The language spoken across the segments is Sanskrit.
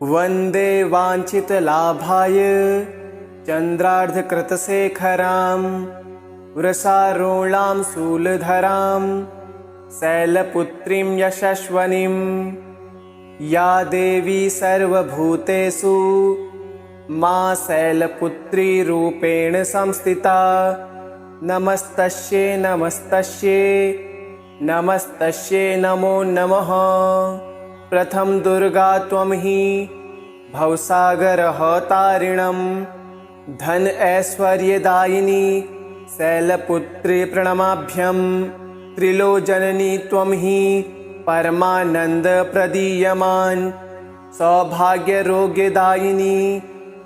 वन्दे वाञ्छितलाभाय चन्द्रार्धकृतशेखरां वृषारोणां शूलधरां शैलपुत्रीं यशस्वनीं या देवी सर्वभूतेषु मा शैलपुत्री रूपेण संस्थिता। नमस्तस्यै नमस्तस्यै नमस्तस्यै नमो नमः। प्रथम दुर्गा त्वं हि भवसागरहतारिणं धन ऐश्वर्यदायिनी शैलपुत्री प्रणमाभ्यं। त्रिलोचननी त्वं हि परमानन्दप्रदीयमान् सौभाग्यरोग्यदायिनी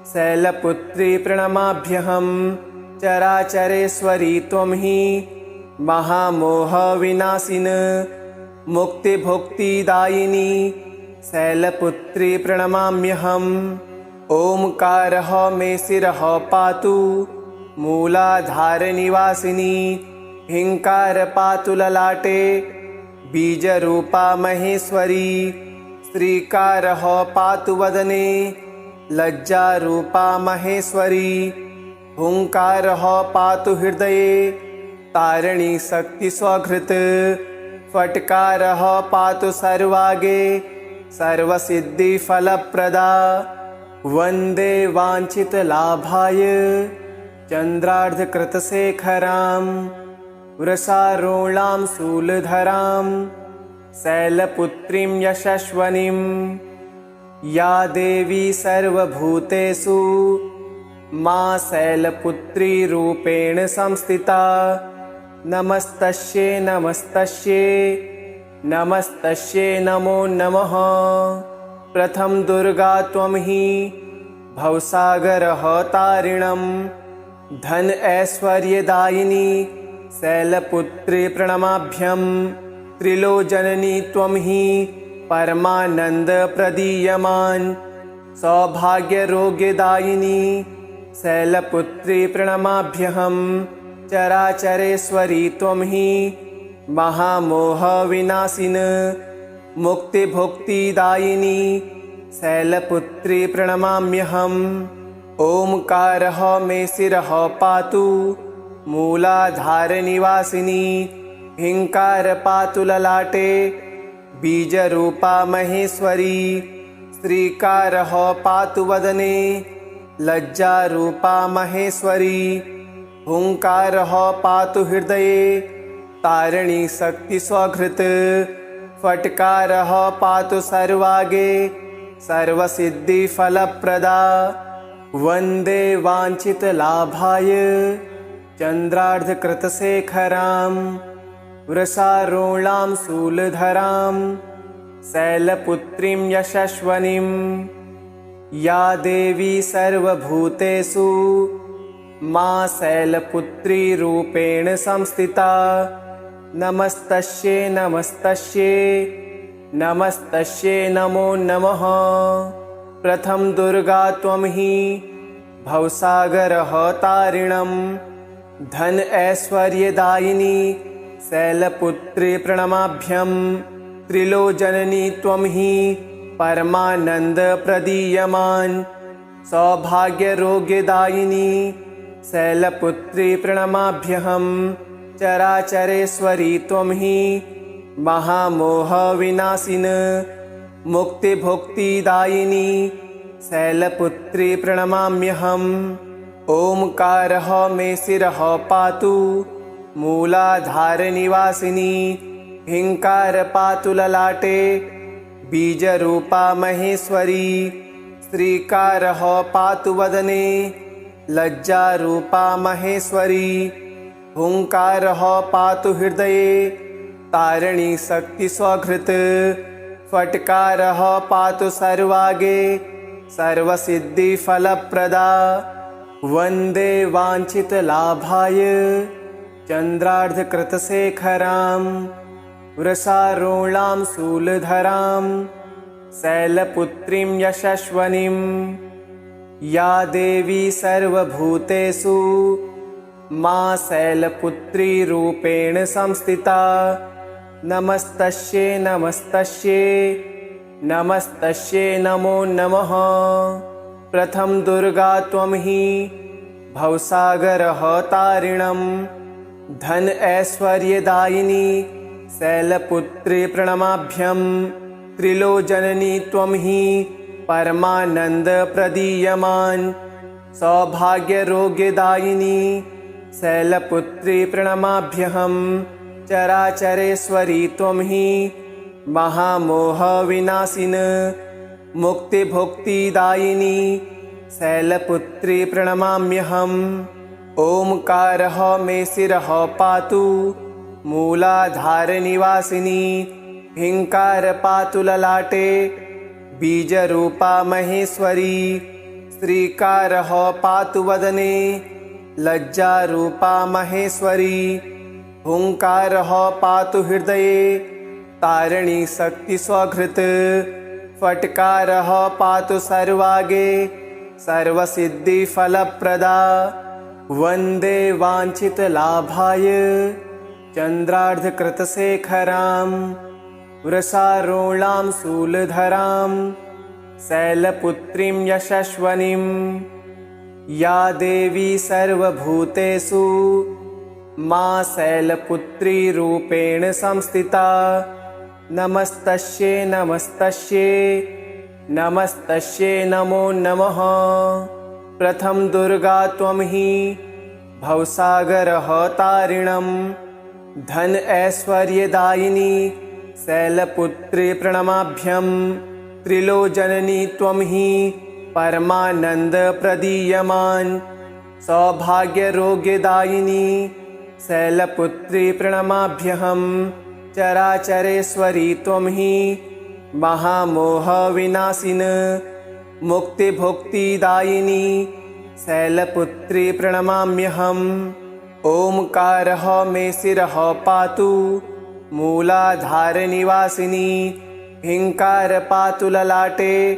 शैलपुत्री प्रणमाभ्यहम्। चराचरेश्वरी त्वं हि महामोहविनाशिन मुक्तिभुक्तिदायिनी शैलपुत्री प्रणमाम्यहम्। ओंकारः मे शिरः पातु मूलाधारनिवासिनी ह्रीङ्कार पातु ललाटे बीजरूपा महेश्वरी। श्रीकारः पातु वदने लज्जारूपा महेश्वरी। हुङ्कारः पातु हृदये तारिणी शक्तिस्वघृत। फट्कारः पातु सर्वागे सर्वसिद्धिफलप्रदा। वन्दे वाञ्छितलाभाय चन्द्रार्धकृतशेखरां वृषारोणां शूलधरां शैलपुत्रीं यशस्वनीं या देवी सर्वभूतेषु मा शैलपुत्री रूपेण संस्थिता। नमस्तस्यै नमस्तस्यै नमस्तस्यै नमो नमः। प्रथम दुर्गा त्वं हि भवसागरहतारिणं धन ऐश्वर्यदायिनी शैलपुत्री प्रणमाभ्यं। त्रिलोचननी त्वं हि परमानन्दप्रदीयमान् सौभाग्यरोग्यदायिनी शैलपुत्री प्रणमाभ्यहम्। चराचरेश्वरी त्वं हि महामोहविनाशिन मुक्तिभुक्तिदायिनी शैलपुत्री प्रणमाम्यहम्। ओंकारः मे शिरः पातु मूलाधारनिवासिनी ह्रीङ्कार पातु ललाटे बीजरूपा महेश्वरी। श्रीकारः पातु वदने लज्जारूपा महेश्वरी। हुङ्कारः पातु हृदये तारिणी शक्तिस्वघृत। फट्कारः पातु सर्वागे सर्वसिद्धिफलप्रदा। वन्दे वाञ्छितलाभाय चन्द्रार्धकृतशेखरां वृषारोणां शूलधरां शैलपुत्रीं यशस्वनीं या देवी सर्वभूतेषु मा शैलपुत्री रूपेण संस्थिता। नमस्तस्यै नमस्तस्यै नमस्तस्यै नमो नमः। प्रथम दुर्गा त्वं हि भवसागरहतारिणं धन ऐश्वर्यदायिनी शैलपुत्री प्रणमाभ्यं। त्रिलोचननी त्वं हि परमानन्दप्रदीयमान् सौभाग्यरोग्यदायिनी शैलपुत्री प्रणमाभ्यहम्। चराचरेश्वरी त्वं हि महामोहविनाशिन मुक्तिभुक्तिदायिनी शैलपुत्री प्रणमाम्यहम्। ओंकारः मे शिरः पातु मूलाधारनिवासिनी ह्रीङ्कार पातु ललाटे बीजरूपा महेश्वरी। श्रीकारः पातु वदने लज्जारूपा महेश्वरी। हुङ्कारः पातु हृदये तारिणी शक्तिस्वघृत। फट्कारः पातु सर्वागे सर्वसिद्धिफलप्रदा। वन्दे वाञ्छितलाभाय चन्द्रार्धकृतशेखरां वृषारोणां शूलधरां शैलपुत्रीं यशस्वनीं या देवी सर्वभूतेषु मा शैलपुत्री रूपेण संस्थिता। नमस्तस्यै नमस्तस्यै नमस्तस्यै नमो नमः। प्रथम दुर्गा त्वं हि भवसागरः तारिणं धन ऐश्वर्यदायिनी शैलपुत्री प्रणमाभ्यं। त्रिलोचननी त्वं हि परमानन्दप्रदीयमान् सौभाग्यरोग्यदायिनी शैलपुत्री प्रणमाभ्यहं। चराचरेश्वरी त्वं हि महामोहविनाशिन मुक्तिभुक्तिदायिनी शैलपुत्री प्रणमाम्यहम्। ओंकारः मे शिरः पातु मूलाधारनिवासिनी ह्रीङ्कार पातु ललाटे बीजरूपा महेश्वरी। श्रीकारः पातु वदने लज्जारूपा महेश्वरी। हुङ्कारः पातु हृदये तारिणी शक्तिस्वघृत। फट्कारः पातु सर्वागे सर्वसिद्धिफलप्रदा। वन्दे वाञ्छितलाभाय चन्द्रार्धकृतशेखरां वृषारोणां शूलधरां शैलपुत्रीं यशस्वनीं। या देवी सर्वभूतेषु मा शैलपुत्री रूपेण संस्थिता। नमस्तस्यै नमस्तस्यै नमस्तस्यै नमो नमः। प्रथम दुर्गा त्वं हि भवसागरः तारिणं धन ऐश्वर्यदायिनी शैलपुत्री प्रणमाभ्यं। त्रिलोचननी त्वं हि परमानन्दप्रदीयमान् सौभाग्यरोग्यदायिनी शैलपुत्री प्रणमाभ्यहं। चराचरेश्वरी त्वं हि महामोहविनाशिन मुक्तिभुक्तिदायिनी शैलपुत्री प्रणमाम्यहम्। ओंकारः मे शिरः पातु मूलाधारनिवासिनी ह्रीङ्कार पातु ललाटे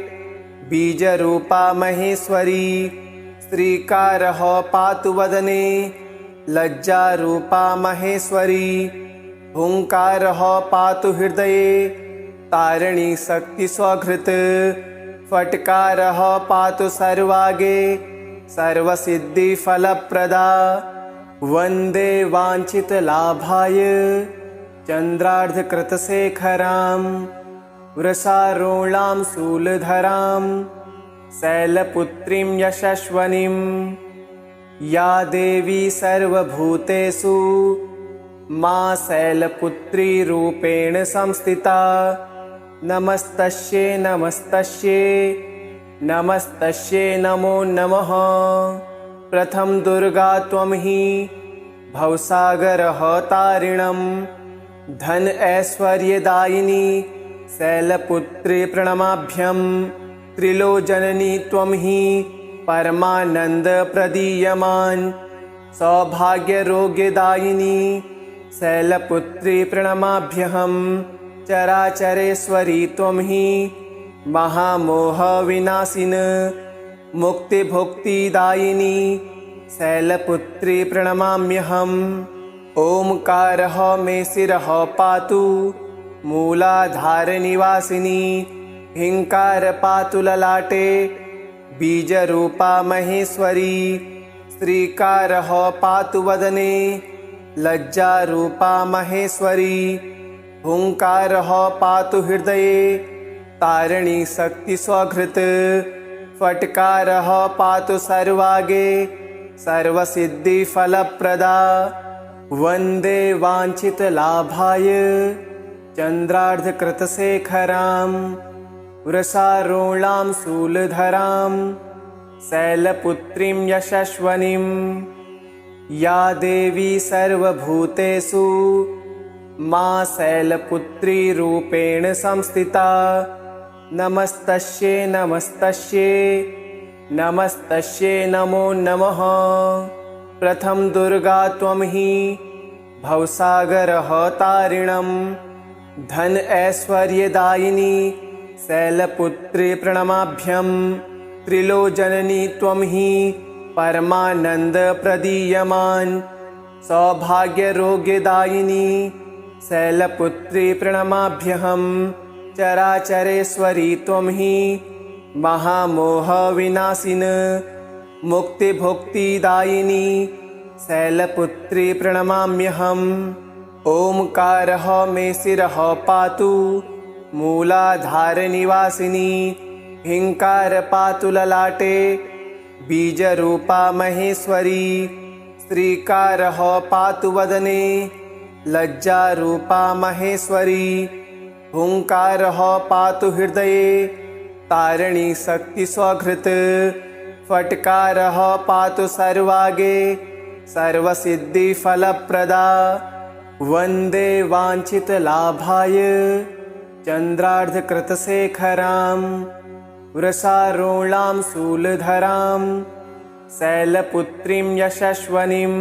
बीजरूपा महेश्वरी। श्रीकारः पातु वदने लज्जारूपा महेश्वरी। हुङ्कारः पातु हृदये तारिणी शक्तिस्वघृत। फट्कारः पातु सर्वागे सर्वसिद्धिफलप्रदा। वन्दे वाञ्छितलाभाय चन्द्रार्धकृतशेखरां वृषारोणां शूलधरां शैलपुत्रीं यशस्वनीं। या देवी सर्वभूतेषु मा शैलपुत्री रूपेण संस्थिता। नमस्तस्यै नमस्तस्यै नमस्तस्यै नमो नमः। प्रथम दुर्गा त्वं हि भवसागरः तारिणं धन ऐश्वर्यदायिनी शैलपुत्री प्रणमाभ्यं। त्रिलोचननी त्वं हि परमानन्दप्रदीयमान् सौभाग्यरोग्यदायिनी शैलपुत्री प्रणमाभ्यहं। चराचरेश्वरी त्वं हि महामोहविनाशिन मुक्तिभुक्तिदायिनी शैलपुत्री प्रणमाम्यहम्। ओंकारः मे शिरः पातु मूलाधारनिवासिनी ह्रीङ्कार पातु ललाटे बीजरूपा महेश्वरी। श्रीकारः पातु वदने लज्जारूपा महेश्वरी। हुङ्कारः पातु हृदये तारिणी शक्तिस्वघृत। फट्कारः पातु सर्वागे सर्वसिद्धिफलप्रदा। वन्दे वाञ्छितलाभाय चन्द्रार्धकृतशेखरां वृषारोणां शूलधरां शैलपुत्रीं यशस्वनीं। या देवी सर्वभूतेषु मा शैलपुत्री रूपेण संस्थिता। नमस्तस्यै नमस्तस्यै नमस्तस्यै नमो नमः। प्रथम दुर्गा त्वं हि भवसागरः तारिणं धन ऐश्वर्यदायिनी शैलपुत्री प्रणमाभ्यं। त्रिलोचननी त्वं हि परमानन्दप्रदीयमान् सौभाग्यरोग्यदायिनी शैलपुत्री प्रणमाभ्यहम्। चराचरेश्वरी त्वं हि महामोहविनाशिन मुक्तिभुक्तिदायिनी शैलपुत्री प्रणमाम्यहम्। ओंकारः मे शिरः पातु मूलाधारनिवासिनी ह्रीङ्कार पातु ललाटे बीजरूपा महेश्वरी श्रीकारः पातु वदने लज्जारूपा महेश्वरी हुङ्कारः पातु हृदये तारिणी शक्ति स्वघृत फट्कारः पातु सर्वागे सर्वसिद्धिफलप्रदा वन्दे वाञ्छितलाभाय चन्द्रार्धकृतशेखरां वृषारोणां शूलधरां शैलपुत्रीं यशस्वनीं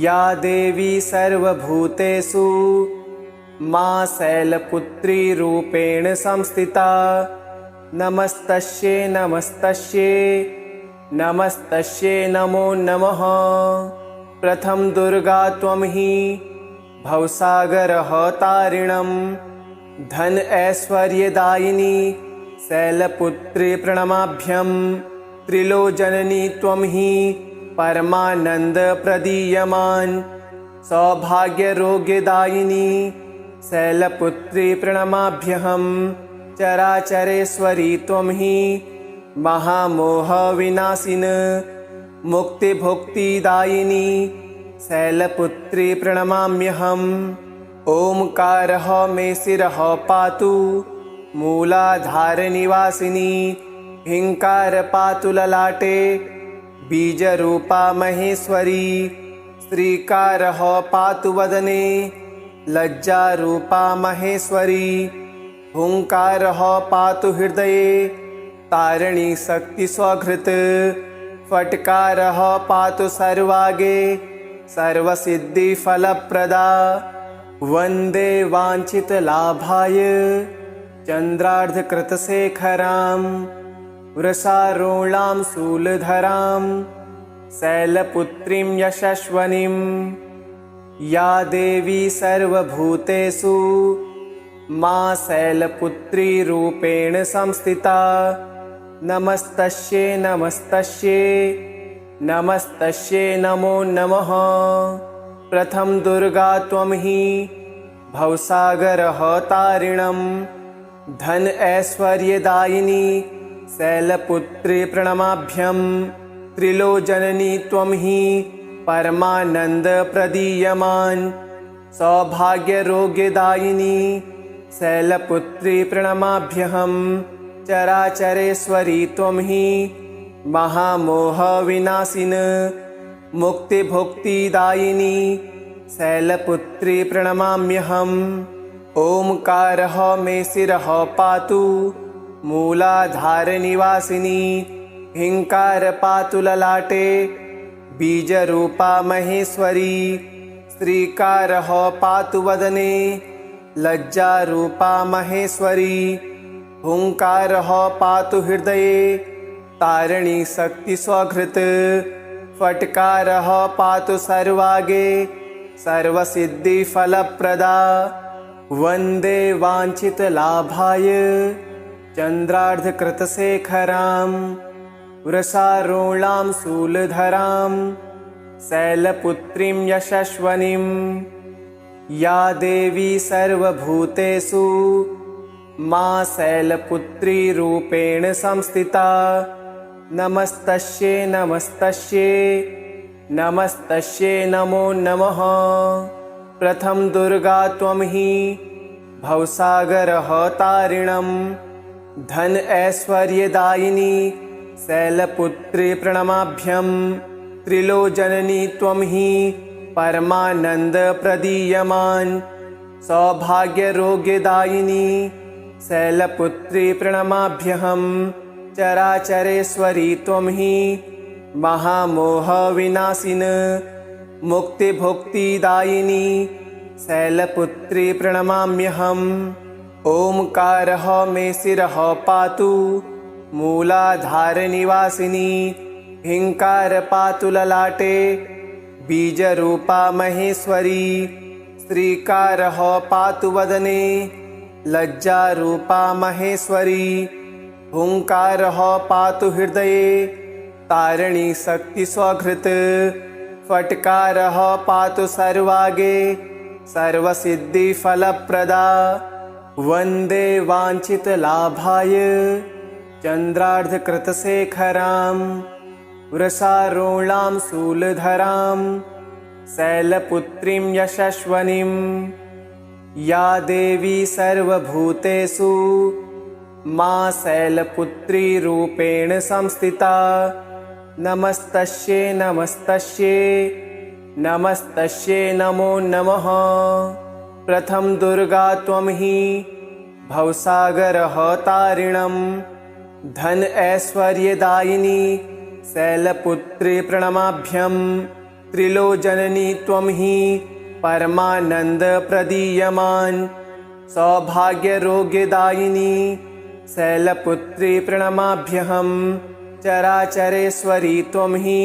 या देवी सर्वभूतेषु मा शैलपुत्री रूपेण संस्थिता नमस्तस्यै नमस्तस्यै नमस्तस्यै नमो नमः। प्रथम दुर्गा त्वं हि भवसागरः तारिणं धन ऐश्वर्यदायिनी शैलपुत्री प्रणमाभ्यं। त्रिलोचननी त्वं हि परमानंद प्रदीयमान सौभाग्यरोग्यदायिनी शैलपुत्री प्रणमाभ्यहम्। चराचरेश्वरी त्वं हि महामोहविनाशिन मुक्तिभुक्तिदायिनी शैलपुत्री प्रणमाम्यहम्। ओंकारः मे शिरः पातु मूलाधारनिवासिनी ह्रीङ्कार पातु ललाटे बीजरूपा महेश्वरी श्रीकारः पातु वदने लज्जारूपा महेश्वरी हुङ्कारः पातु हृदये तारिणी शक्ति स्वघृत फट्कारः पातु सर्वागे सर्वसिद्धिफलप्रदा वन्दे वाञ्छितलाभाय चन्द्रार्धकृतशेखरां वृषारोणां शूलधरां शैलपुत्रीं यशस्वनीं या देवी सर्वभूतेषु मा शैलपुत्री रूपेण संस्थिता नमस्तस्यै नमस्तस्यै नमस्तस्यै नमो नमः। प्रथम दुर्गा त्वं हि भवसागरः तारिणं धन ऐश्वर्यदायिनी शैलपुत्री प्रणमाभ्यम्। त्रिलोचननी त्वं हि परमानंद प्रदीयमान सौभाग्यरोग्यदायिनी शैलपुत्री प्रणमाभ्यहम्। चराचरेश्वरी त्वं हि महामोहविनाशिन मुक्तिभुक्तिदायिनी शैलपुत्री प्रणमाम्यहम्। ओंकारः मे शिरः पातु मूलाधारनिवासिनी ह्रीङ्कार पातु ललाटे बीजरूपा महेश्वरी श्रीकारः पातु वदने लज्जारूपा महेश्वरी हुङ्कारः पातु हृदये तारिणी शक्ति स्वघृत फट्कारः पातु सर्वागे सर्वसिद्धिफलप्रदा वन्दे वाञ्छितलाभाय चन्द्रार्धकृतशेखरां वृषारोणां शूलधरां शैलपुत्रीं यशस्वनीं या देवी सर्वभूतेषु मा शैलपुत्री रूपेण संस्थिता नमस्तस्यै नमस्तस्यै नमस्तस्यै नमो नमः। प्रथम दुर्गा त्वं हि भवसागरः तारिणं धन ऐश्वर्यदायिनी शैलपुत्री प्रणमाभ्यम्। त्रिलोचननी त्वं हि परमानंद प्रदीयमान सौभाग्यरोग्यदायिनी शैलपुत्री प्रणमाभ्यहम्। चराचरेश्वरी त्वं हि महामोहविनाशिन मुक्तिभुक्तिदायिनी शैलपुत्री प्रणमाम्यहम्। ओंकारः मे शिरः पातु मूलाधारनिवासिनी ह्रीङ्कार पातु ललाटे बीजरूपा महेश्वरी श्रीकारः पातु वदने लज्जारूपा महेश्वरी हुंकारः पातु हृदये तारिणी शक्ति स्वघृत फटकारः पातु सर्वागे सर्वसिद्धिफलप्रदा वन्दे वाञ्छितलाभाय चन्द्रार्धकृतशेखरां वृषारूढां शूलधरां शैलपुत्रीं यशस्वनीं या देवी सर्वभूतेषु मा शैलपुत्री रूपेण संस्थिता नमस्तस्यै नमस्तस्यै नमस्तस्यै नमो नमः। प्रथम दुर्गा त्वं हि भवसागरः तारिणं धन ऐश्वर्यदायिनी शैलपुत्री प्रणमाभ्यं त्रिलोचननी त्वं हि परमानन्दप्रदीयमान् सौभाग्यरोग्यदायिनी शैलपुत्री प्रणमाभ्यहं चराचरेश्वरी त्वं हि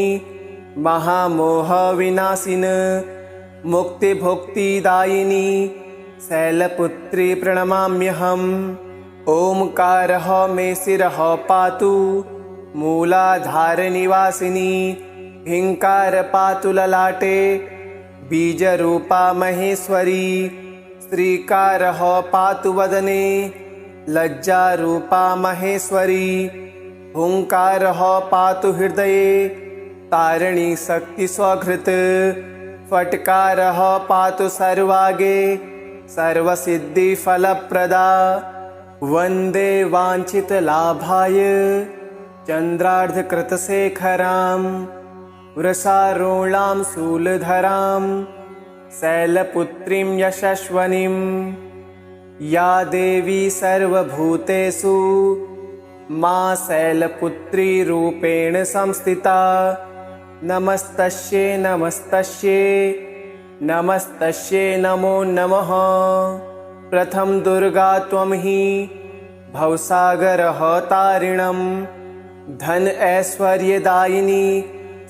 महामोहविनाशिन मुक्तिभुक्तिदायिनी शैलपुत्री प्रणमाम्यहम् ओंकारः मे शिरः पातु मूलाधारनिवासिनी ह्रीङ्कार पातु ललाटे बीजरूपा महेश्वरी श्रीकारः पातु वदने लज्जारूपा महेश्वरी हुंकारः पातु हृदये तारिणी शक्ति स्वघृत फटकारः पातु सर्वागे सर्वसिद्धिफलप्रदा वन्दे वाञ्छितलाभाय चन्द्रार्धकृतशेखरां वृषारूढां शूलधरां शैलपुत्रीं यशस्वनीं या देवी सर्वभूतेषु मा शैलपुत्री रूपेण संस्थिता नमस्तस्यै नमस्तस्यै नमस्तस्यै नमो नमः। प्रथम दुर्गा त्वं हि भवसागरः तारिणं धन ऐश्वर्यदायिनी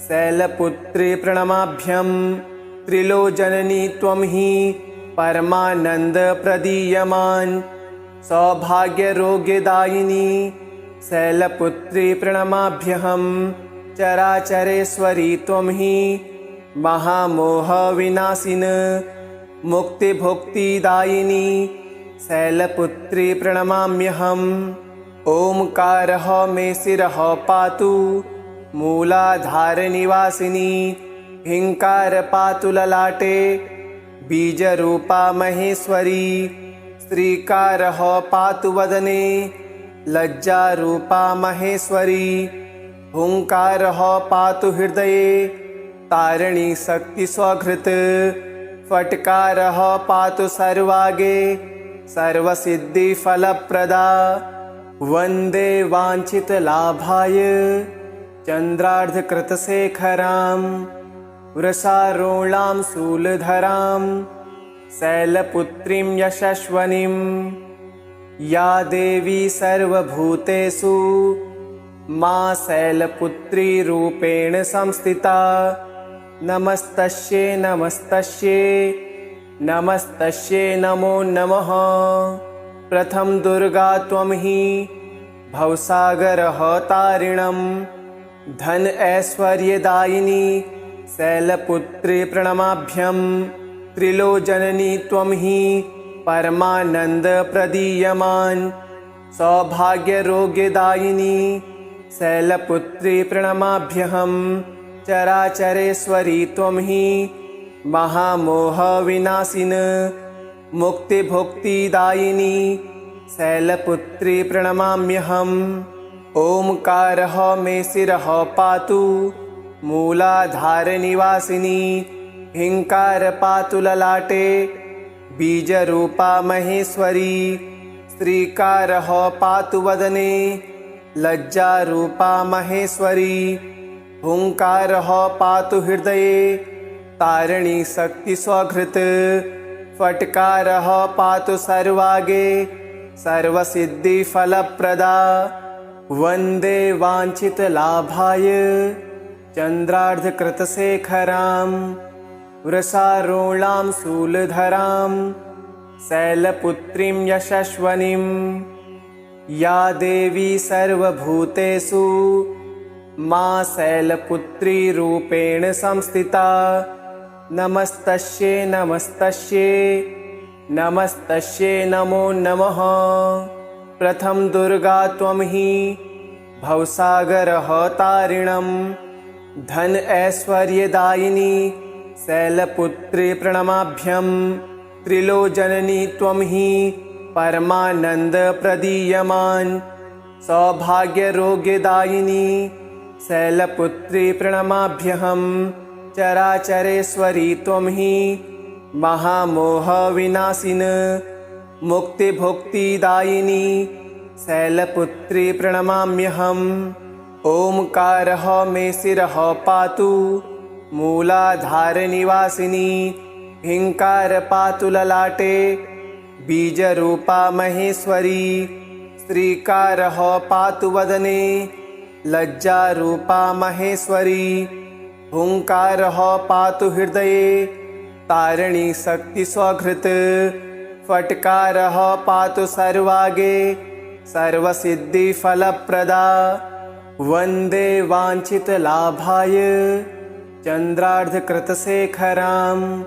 शैलपुत्री प्रणमाभ्यं त्रिलोचननी त्वं हि परमानन्दप्रदीयमान् सौभाग्यरोग्यदायिनी शैलपुत्री प्रणमाभ्यहं चराचरेश्वरी त्वं हि महामोहविनाशिन मुक्तिभुक्तिदायिनी शैलपुत्री प्रणमाम्यहम् ओंकारः मे शिरः पातु मूलाधारनिवासिनी ह्रीङ्कार पातु ललाटे बीजरूपा महेश्वरी श्रीकारः पातु वदने लज्जारूपा महेश्वरी हुंकारः पातु हृदये तारिणी शक्ति स्वघृत फटकारः पातु सर्वागे सर्वसिद्धिफलप्रदा वन्दे वाञ्छितलाभाय चन्द्रार्धकृतशेखरां वृषारूढां शूलधरां शैलपुत्रीं यशस्वनीं या देवी सर्वभूतेषु मा शैलपुत्री रूपेण संस्थिता नमस्तस्यै नमस्तस्यै नमस्तस्यै नमो नमः। प्रथम दुर्गा त्वं हि भवसागरः तारिणं धन ऐश्वर्यदायिनी शैलपुत्री प्रणमाभ्यं त्रिलोचननी त्वं हि परमानन्दप्रदीयमान् सौभाग्यरोग्यदायिनी शैलपुत्री प्रणमाभ्यहं चराचरेश्वरी त्वं हि महामोहविनाशिन मुक्तिभुक्तिदायिनी शैलपुत्री प्रणमाम्यहम् ओंकारः मे शिरः पातु मूलाधारनिवासिनी ह्रीङ्कार पातु ललाटे बीजरूपा महेश्वरी श्रीकारः पातु वदने लज्जारूपा महेश्वरी हुंकारः पातु हृदये तारिणी शक्ति स्वघृत फटकारः पातु सर्वागे सर्वसिद्धिफलप्रदा वन्दे वाञ्छितलाभाय चन्द्रार्धकृतशेखरां वृषारूढां शूलधरां शैलपुत्रीं यशस्वनीं। या देवी सर्वभूतेषु मा शैलपुत्री रूपेण संस्थिता। नमस्तस्यै नमस्तस्यै नमस्तस्यै नमो नमः। प्रथम दुर्गा त्वं हि भवसागरः तारिणं धन ऐश्वर्यदायिनी शैलपुत्री प्रणमाभ्यं। त्रिलोचननी त्वं हि परमानन्दप्रदीयमान् सौभाग्यरोग्यदायिनी शैलपुत्री प्रणमाभ्यहम्। चराचरेश्वरी त्वं हि महामोहविनाशिन मुक्तिभुक्तिदायिनी शैलपुत्री प्रणमाम्यहम्। ओंकारः मे शिरः पातु मूलाधारनिवासिनी। हिंकार पातु ललाटे बीजरूपा महेश्वरी। श्रीकारः पातु वदने लज्जारूपा महेश्वरी। हुंकारः पातु हृदये तारिणी शक्ति स्वघृत। फट्कारः पातु सर्वागे सर्वसिद्धिफलप्रदा। वन्दे वाञ्छितलाभाय चन्द्रार्धकृतशेखरां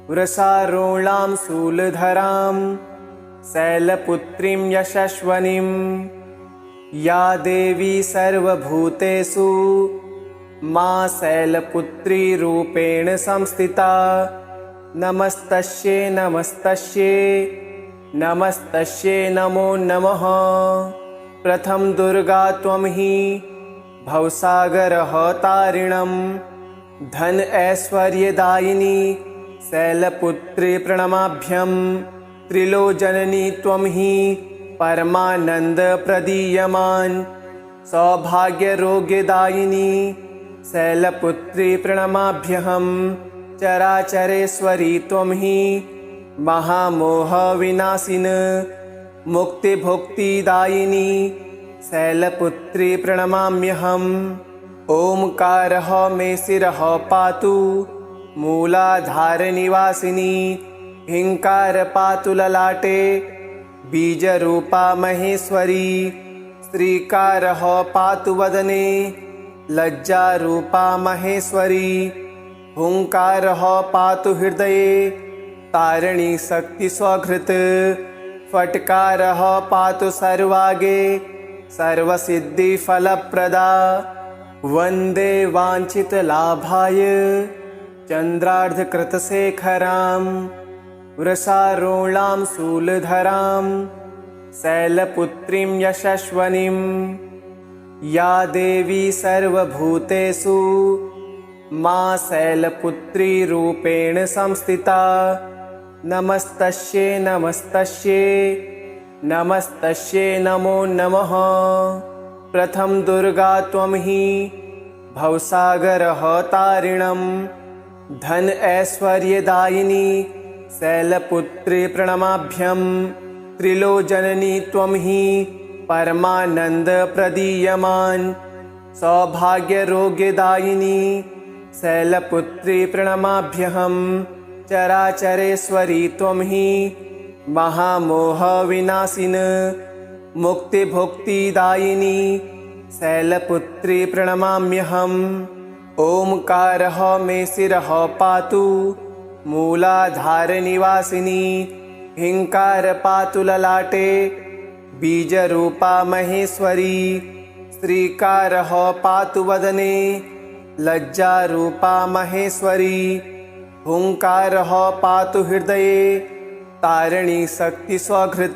वृषारोणां शूलधरां शैलपुत्रीं यशस्वनीं। या देवी सर्वभूतेषु मा शैलपुत्री रूपेण संस्थिता। नमस्तस्यै नमस्तस्यै नमस्तस्यै नमो नमः। प्रथम दुर्गा त्वं हि भवसागरः तारिणं धन ऐश्वर्यदायिनी शैलपुत्री प्रणमाभ्यं। त्रिलोचननी त्वं हि परमानन्दप्रदीयमान् सौभाग्यरोग्यदायिनी शैलपुत्री प्रणमाभ्यहम्। चराचरेश्वरी त्वं हि महामोहविनाशिन मुक्तिभुक्तिदायिनी शैलपुत्री प्रणमाम्यहम्। ओंकारः मे शिरः पातु मूलाधारनिवासिनी। हिंकार पातु ललाटे बीजरूपा महेश्वरी। श्रीकारः पातु वदने लज्जारूपा महेश्वरी। हुंकारः पातु हृदये तारिणी शक्ति स्वघृत। फट्कारः पातु सर्वागे सर्वसिद्धिफलप्रदा। वन्दे वाञ्छितलाभाय चन्द्रार्धकृतशेखरां वृषारोणां शूलधरां शैलपुत्रीं यशस्वनीं। या देवी सर्वभूतेषु मा शैलपुत्री रूपेण संस्थिता। नमस्तस्यै नमस्तस्यै नमस्तस्यै नमो नमः। प्रथम दुर्गा त्वं हि भवसागरः तारिणं धन ऐश्वर्यदायिनी शैलपुत्री प्रणमाभ्यं। त्रिलोचननी त्वं हि परमानन्दप्रदीयमान् सौभाग्यरोग्यदायिनी शैलपुत्री प्रणमाभ्यहम्। चराचरेश्वरी त्वं हि महामोहविनाशिन मुक्तिभुक्तिदायिनी शैलपुत्री प्रणमाम्यहम्। ओंकारः मे शिरः पातु मूलाधारनिवासिनी। हिंकार पातु ललाटे बीजरूपा महेश्वरी। श्रीकारः पातु वदने लज्जारूपा महेश्वरी। हुंकारः पातु हृदये तारिणी शक्ति स्वघृत।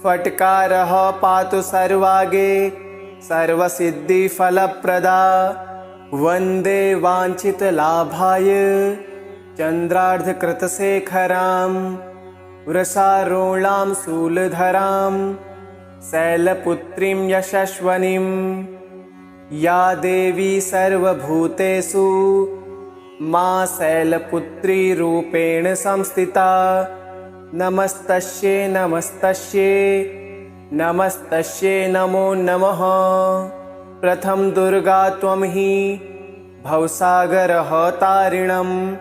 फट्कारः पातु सर्वागे सर्वसिद्धिफलप्रदा। वन्दे वाञ्छितलाभाय चन्द्रार्धकृतशेखरां वृषारोणां शूलधरां शैलपुत्रीं यशस्वनीं। या देवी सर्वभूतेषु मा शैलपुत्री रूपेण संस्थिता। नमस्तस्यै नमस्तस्यै नमस्तस्यै नमो नमः। प्रथम दुर्गा त्वं हि भवसागरः तारिणं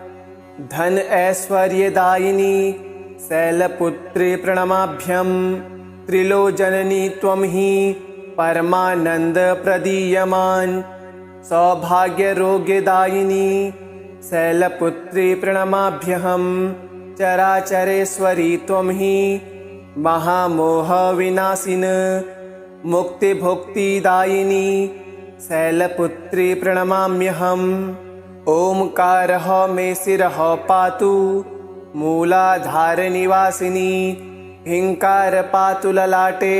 धन ऐश्वर्यदायिनी शैलपुत्री प्रणमाभ्यं त्रिलोचननी त्वं हि परमानन्दप्रदीयमान् सौभाग्यरोग्यदायिनी शैलपुत्री प्रणमाभ्यहं चराचरेश्वरी त्वं हि महामोहविनाशिन मुक्तिभुक्तिदायिनी शैलपुत्री प्रणमाम्यहम् ओंकारः मे शिरः पातु मूलाधारनिवासिनी हिंकार पातु ललाटे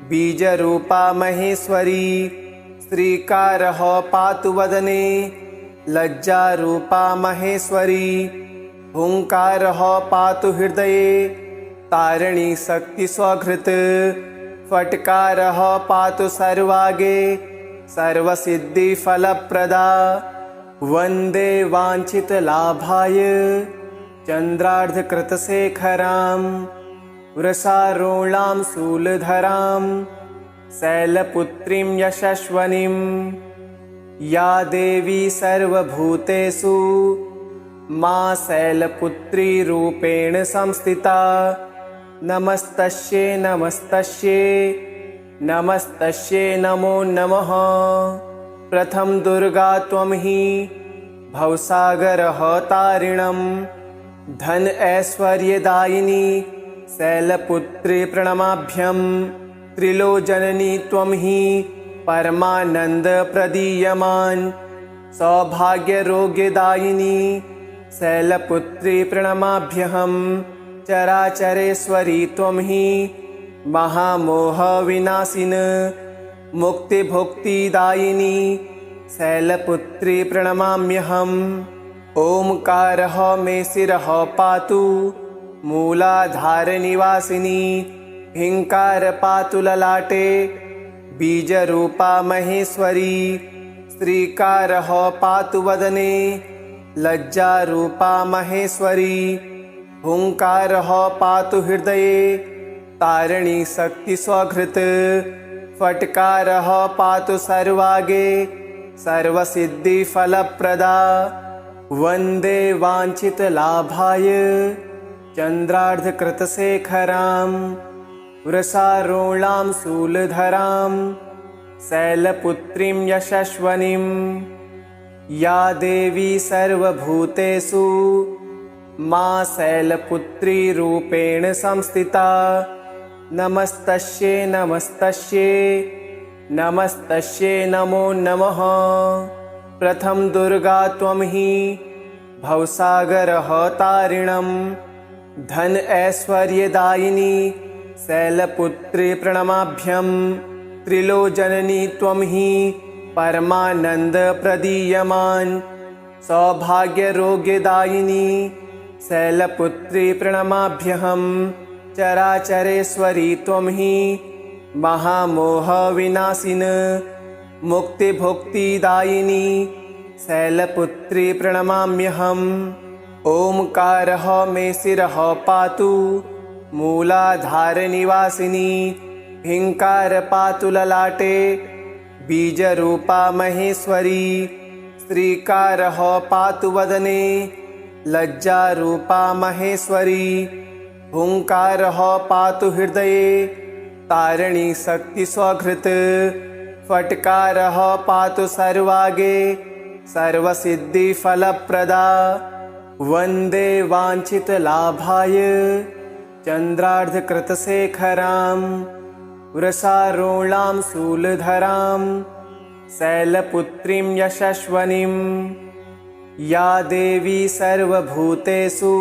बीजरूपा महेश्वरी श्रीकारः पातु वदने लज्जारूपा महेश्वरी हुंकारः पातु हृदये तारिणी शक्ति स्वघृत फटकारः पातु सर्वागे सर्वसिद्धिफलप्रदा वन्दे वाञ्छितलाभाय चन्द्रार्धकृतशेखरां वृषारूढां शूलधरां शैलपुत्रीं यशस्विनीं या देवी सर्वभूतेषु मा शैलपुत्री रूपेण संस्थिता नमस्तस्यै नमस्तस्यै नमस्तस्यै नमो नमः। प्रथम दुर्गा त्वं हि भवसागरः तारिणं धन ऐश्वर्यदायिनी शैलपुत्री प्रणमाभ्यं त्रिलोचननी त्वं हि परमानन्दप्रदीयमान् सौभाग्यरोग्यदायिनी शैलपुत्री प्रणमाभ्यहं चराचरेश्वरी त्वं हि महामोहविनाशिन मुक्तिभुक्तिदायिनी शैलपुत्री प्रणमाम्यहम् ओंकारः मे शिरः पातु मूलाधारनिवासिनी हिंकार पातु ललाटे बीजरूपा महेश्वरी श्रीकारः पातु वदने लज्जारूपा महेश्वरी हुंकारः पातु हृदये तारिणी शक्ति स्वघृत फटकारः पातु सर्वागे सर्वसिद्धिफलप्रदा वन्दे वाञ्छितलाभाय चन्द्रार्धकृतशेखरां वृषारूढां शूलधरां शैलपुत्रीं यशस्विनीं या देवी सर्वभूतेषु मा शैलपुत्री रूपेण संस्थिता नमस्तस्यै नमस्तस्यै नमस्तस्यै नमो नमः। प्रथम दुर्गा त्वं हि भवसागरः तारिणं धन ऐश्वर्यदायिनी शैलपुत्री प्रणमाभ्यं त्रिलोचननी त्वं हि परमानन्दप्रदीयमान् सौभाग्यरोग्यदायिनी शैलपुत्री प्रणमाभ्यहं चराचरेश्वरी त्वं हि महामोहविनाशिन मुक्तिभुक्तिदायिनी शैलपुत्री प्रणमाम्यहम् ओंकारः मे शिरः पातु मूलाधारनिवासिनी हिंकार पातु ललाटे बीजरूपा महेश्वरी श्रीकारः पातु वदने लज्जारूपा महेश्वरी हुंकारः पातु हृदये तारिणी शक्ति स्वघृत फटकारः पातु सर्वागे सर्वसिद्धिफलप्रदा वन्दे वाञ्छितलाभाय चन्द्रार्धकृतशेखरां वृषारूढां शूलधरां शैलपुत्रीं यशस्विनीं या देवी सर्वभूतेषु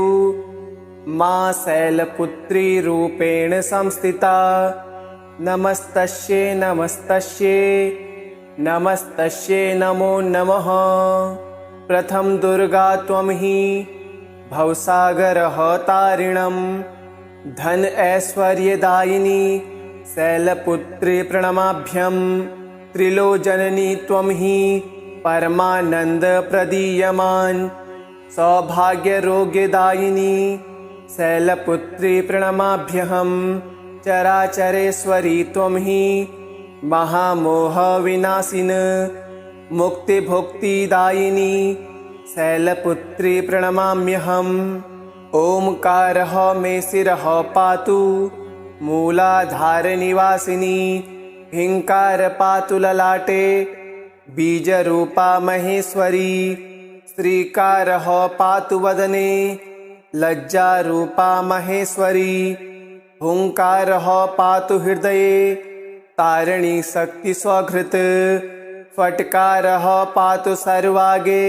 मा शैलपुत्री रूपेण संस्थिता नमस्तस्यै नमस्तस्यै नमस्तस्यै नमो नमः। प्रथम दुर्गा त्वं हि भवसागरः तारिणं धन ऐश्वर्यदायिनी शैलपुत्री प्रणमाभ्यं त्रिलोचननी त्वं हि परमानन्दप्रदीयमान् सौभाग्यरोग्यदायिनी शैलपुत्री प्रणमाभ्यहं चराचरेश्वरी त्वं हि महामोहविनाशिन मुक्तिभुक्तिदायिनी शैलपुत्री प्रणमाम्यहम् ओंकारः मे शिरः पातु मूलाधारनिवासिनी ह्रीङ्कार पातु ललाटे बीजरूपा महेश्वरी श्रीकारः पातु वदने लज्जारूपा महेश्वरी हुङ्कारः पातु हृदये तारिणी शक्ति स्वघृत फट्कारः पातु सर्वागे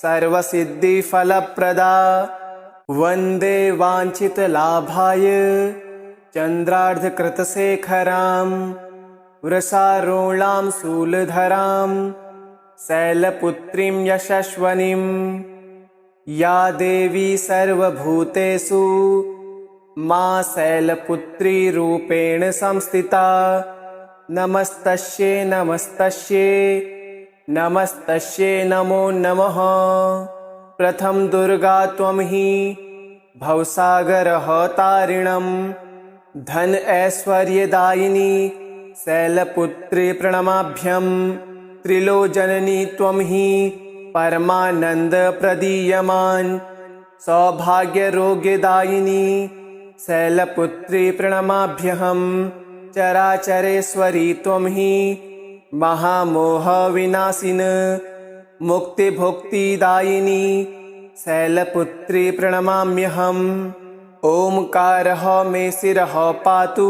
सर्वसिद्धिफलप्रदा वन्दे वाञ्छितलाभाय चन्द्रार्धकृतशेखरां वृषारूढां शूलधरां शैलपुत्रीं यशस्वनीं या देवी सर्वभूतेषु मा शैलपुत्री रूपेण संस्थिता नमस्तस्यै नमस्तस्यै नमस्तस्यै नमो नमः। प्रथम दुर्गा त्वं हि भवसागरः तारिणं धन ऐश्वर्यदायिनी शैलपुत्री प्रणमाभ्यं त्रिलोचननी त्वं हि परमानंद प्रदीयमान सौभाग्यरोग्यदायिनी शैलपुत्री प्रणमाभ्यहं चराचरेश्वरी त्वं हि महामोह विनाशिन मुक्तिभुक्तिदायिनी शैलपुत्री प्रणमाम्यहम् ओंकारः मे शिरः पातु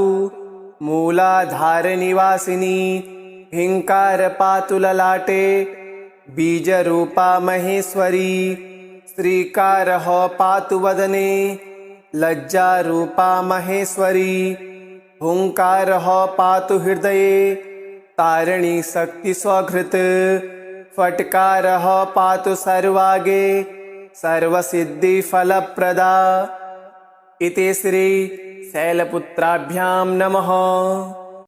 मूलाधारनिवासिनी ह्रीङ्कार पातु ललाटे बीजरूपा महेश्वरी श्रीकारः पातु वदने लज्जारूपा महेश्वरी हुङ्कारः पातु हृदये तारिणी शक्ति स्वघृत फट्कारः पातु सर्वागे सर्वसिद्धिफलप्रदा। इति श्री शैलपुत्राभ्यां नमः।